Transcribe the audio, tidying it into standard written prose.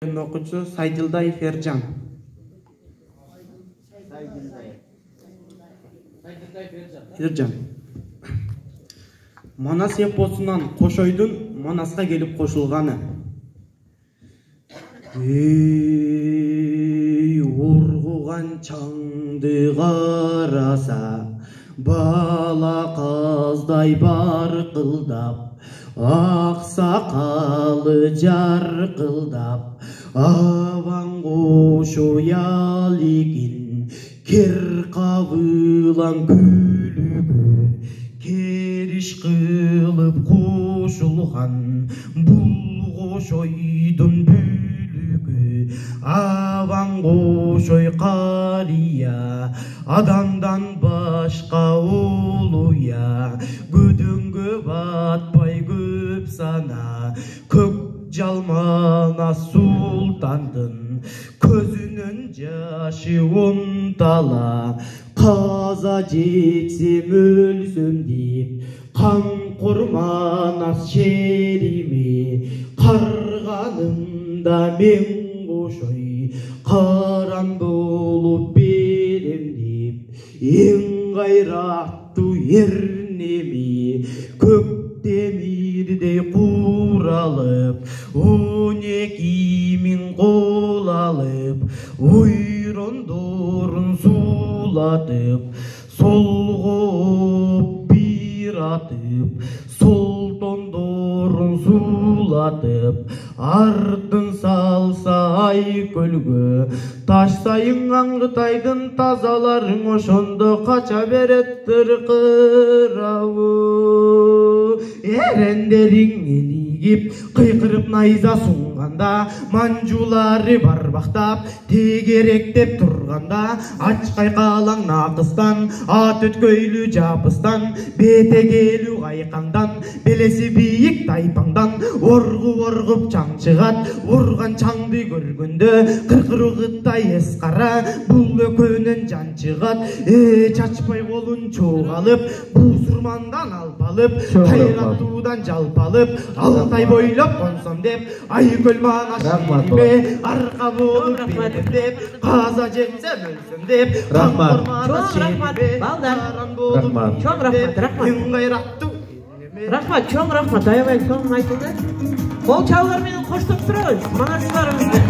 Окуучу Сайдылдаев Эржан. Эржан. Манас эпосунан Кошойдун Манаска келип кошулганы. Эй, ургуган чаңды караса, бала каздай баркылдап, ак сакалы жаркылдап, аваң кошуя легин, кер кабылан күлүгү, кериш кылып кошулган, бул кошойдун бүлүгү, аваң кошой кария, адамдан башка улуя, көдөңгө батпай көп сана, көк жалмана султандын көзүнөн жашы унтала, каза жексем өлсөм деп камкор Манас шериме, карганымда мен кошой каран болуп берем деп, эң кайраттуу эрнеми көк демирдей куралып, 12 миң кол алып, ойрондорун сулатып, солгоп бир атып, солтондорун сулатып, артын салса ай көлгө, таштайын аңгытайдын тазаларың, ошондо кача берет тыркырабы. Эрендериң элигип, кыйкырып найза сунганда, манжулары барбактап, тегеректеп турганда, ачкай калаң накыстан, ат өткөйлүү жапыстан, бетегелүү кайкаңдан, белеси бийик тайпаңдан, оргуп чаң чыгат, урган чаңды көргөндө, кыркырыгыттай эс кара, бул экөөнөн жан чыгат. Чачпай колун чоугалып, буусурмандан алпалып, кайраттуудан жалпалып, Алтай бойлоп консом деп, айкөл Манас шериме, арка болуп берем деп, каза жексем өлсөм деп, камкор Манас шериме, каран болуп берем деп, эң кайраттуу. Рахмат, чоң рахмат, аябай сонун айтылды. Кол чабуулар менен коштоп турабыз, Манастарыбызды.